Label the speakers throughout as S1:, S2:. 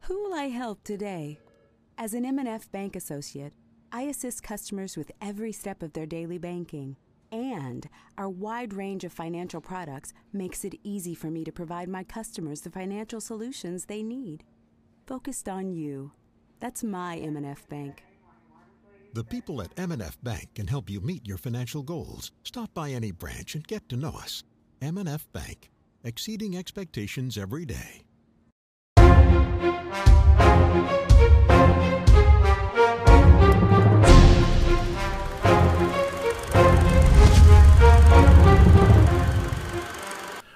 S1: Who will I help today? As an M&F Bank associate, I assist customers with every step of their daily banking. And our wide range of financial products makes it easy for me to provide my customers the financial solutions they need. Focused on you. That's my M&F Bank.
S2: The people at M&F Bank can help you meet your financial goals. Stop by any branch and get to know us. M&F Bank, exceeding expectations every day.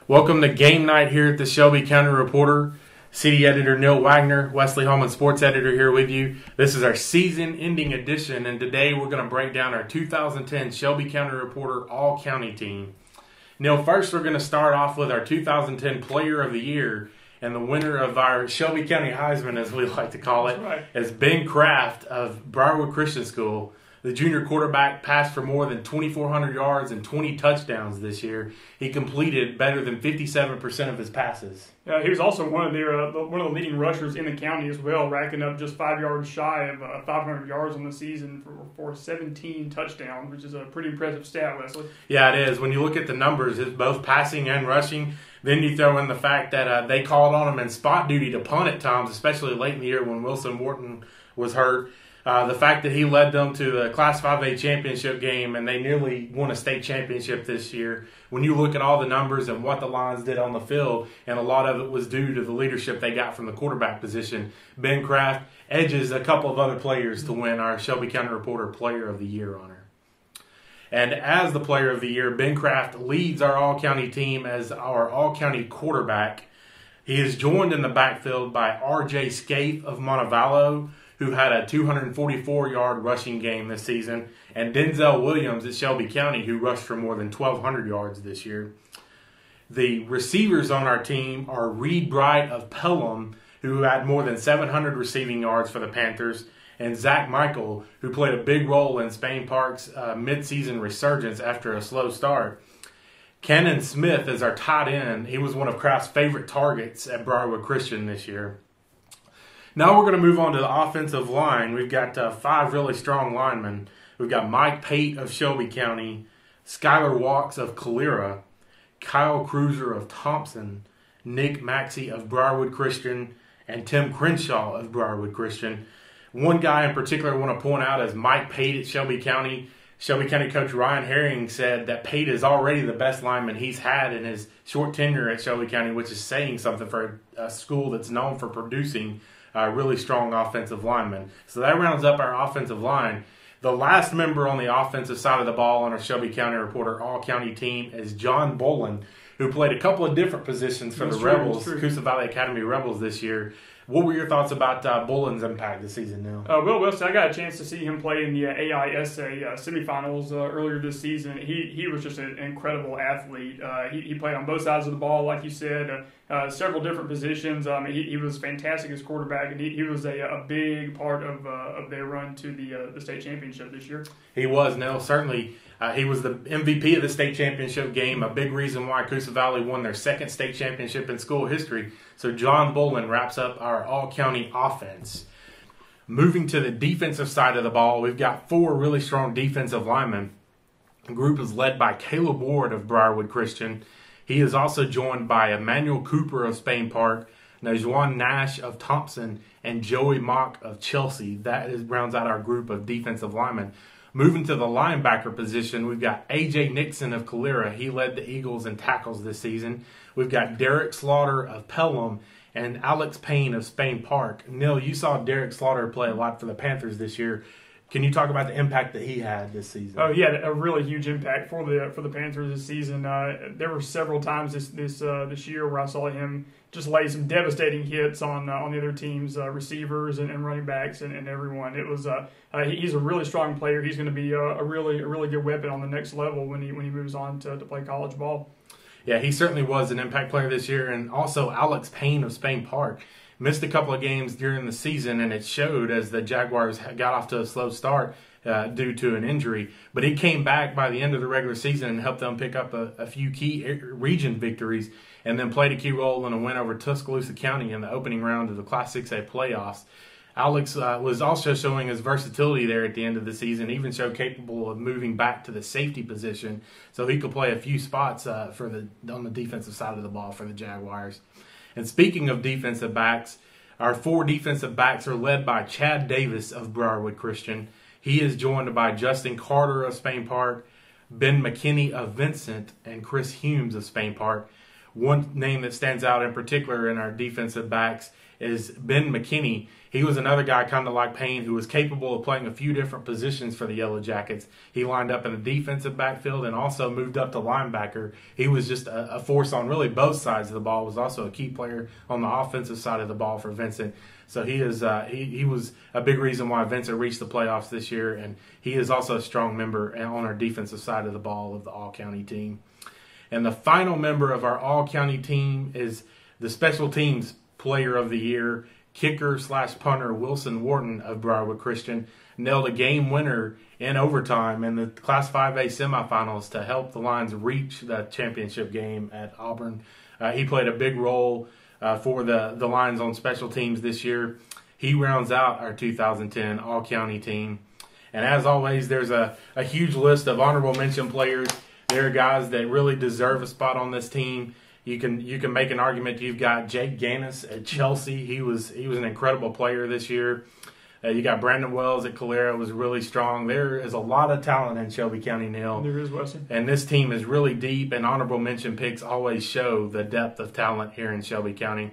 S3: Welcome to Game Night here at the Shelby County Reporter. City Editor Neil Wagner, Wesley Holman Sports Editor here with you. This is our season-ending edition, and today we're going to break down our 2010 Shelby County Reporter All-County team. Neil, first we're going to start off with our 2010 Player of the Year, and the winner of our Shelby County Heisman, as we like to call it, is Ben Kraft of Briarwood Christian School. The junior quarterback passed for more than 2,400 yards and 20 touchdowns this year. He completed better than 57% of his passes.
S4: He was also one of the leading rushers in the county as well, racking up just 5 yards shy of 500 yards on the season for 17 touchdowns, which is a pretty impressive stat, Wesley.
S3: Yeah, it is. When you look at the numbers, it's both passing and rushing. Then you throw in the fact that they called on him in spot duty to punt at times, especially late in the year when Wilson Morton was hurt. The fact that he led them to the Class 5A championship game and they nearly won a state championship this year. When you look at all the numbers and what the Lions did on the field, and a lot of it was due to the leadership they got from the quarterback position, Ben Kraft edges a couple of other players to win our Shelby County Reporter Player of the Year honor. And as the Player of the Year, Ben Kraft leads our all-county team as our all-county quarterback. He is joined in the backfield by R.J. Scaife of Montevallo, who had a 244-yard rushing game this season, and Denzel Williams at Shelby County, who rushed for more than 1,200 yards this year. The receivers on our team are Reed Bright of Pelham, who had more than 700 receiving yards for the Panthers, and Zach Michael, who played a big role in Spain Park's midseason resurgence after a slow start. Kenan Smith is our tight end. He was one of Kraft's favorite targets at Briarwood Christian this year. Now we're going to move on to the offensive line. We've got 5 really strong linemen. We've got Mike Pate of Shelby County, Skylar Walks of Calera, Kyle Cruiser of Thompson, Nick Maxey of Briarwood Christian, and Tim Crenshaw of Briarwood Christian. One guy in particular I want to point out is Mike Pate at Shelby County. Shelby County coach Ryan Herring said that Pate is already the best lineman he's had in his short tenure at Shelby County, which is saying something for a school that's known for producing really strong offensive linemen. So that rounds up our offensive line. The last member on the offensive side of the ball on our Shelby County Reporter All-County team is John Bolin, who played a couple of different positions for the Rebels, Coosa Valley Academy Rebels this year. What were your thoughts about Bolin's impact this season now?
S4: Well, Wilson, I got a chance to see him play in the AISA semifinals earlier this season. He was just an incredible athlete. He played on both sides of the ball, like you said, several different positions. He was fantastic as quarterback, and he was a big part of their run to the state championship this year.
S3: He was, Nell. Certainly, he was the MVP of the state championship game, a big reason why Coosa Valley won their second state championship in school history. So John Bolin wraps up our all-county offense. Moving to the defensive side of the ball, we've got 4 really strong defensive linemen. The group is led by Caleb Ward of Briarwood Christian. He is also joined by Emmanuel Cooper of Spain Park, Najuan Nash of Thompson, and Joey Mock of Chelsea. Rounds out our group of defensive linemen. Moving to the linebacker position, we've got A.J. Nixon of Calera. He led the Eagles in tackles this season. We've got Derek Slaughter of Pelham and Alex Payne of Spain Park. Neil, you saw Derek Slaughter play a lot for the Panthers this year. Can you talk about the impact that he had this season?
S4: Oh, he had a really huge impact for the Panthers this season. There were several times this year where I saw him just lay some devastating hits on the other team's receivers and running backs and everyone. It was he's a really strong player. He's going to be a really good weapon on the next level when he moves on to play college ball.
S3: Yeah, he certainly was an impact player this year, and also Alex Payne of Spain Park missed a couple of games during the season, and it showed as the Jaguars got off to a slow start. due to an injury. But he came back by the end of the regular season and helped them pick up a few key region victories, and then played a key role in a win over Tuscaloosa County in the opening round of the Class 6A playoffs. Alex was also showing his versatility there at the end of the season, even showed capable of moving back to the safety position, so he could play a few spots on the defensive side of the ball for the Jaguars. And speaking of defensive backs, our 4 defensive backs are led by Chad Davis of Briarwood Christian. He is joined by Justin Carter of Spain Park, Ben McKinney of Vincent, and Chris Humes of Spain Park. One name that stands out in particular in our defensive backs is Ben McKinney. He was another guy kind of like Payne who was capable of playing a few different positions for the Yellow Jackets. He lined up in the defensive backfield and also moved up to linebacker. He was just a force on really both sides of the ball. Was also a key player on the offensive side of the ball for Vincent. So he was a big reason why Vincent reached the playoffs this year, and he is also a strong member on our defensive side of the ball of the All-County team. And the final member of our All-County team is the Special Teams Player of the Year, kicker/punter Wilson Wharton of Briarwood Christian. Nailed a game winner in overtime in the Class 5A semifinals to help the Lions reach the championship game at Auburn. He played a big role for the Lions on special teams this year. He rounds out our 2010 All-County team. And as always, there's a huge list of honorable mention players. There are guys that really deserve a spot on this team. You can make an argument. You've got Jake Gannis at Chelsea. He was an incredible player this year. You got Brandon Wells at Calera, was really strong. There is a lot of talent in Shelby County, Neil.
S4: There is, Weston.
S3: And this team is really deep, and honorable mention picks always show the depth of talent here in Shelby County.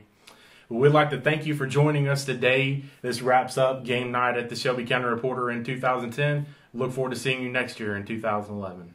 S3: We'd like to thank you for joining us today. This wraps up game night at the Shelby County Reporter in 2010. Look forward to seeing you next year in 2011.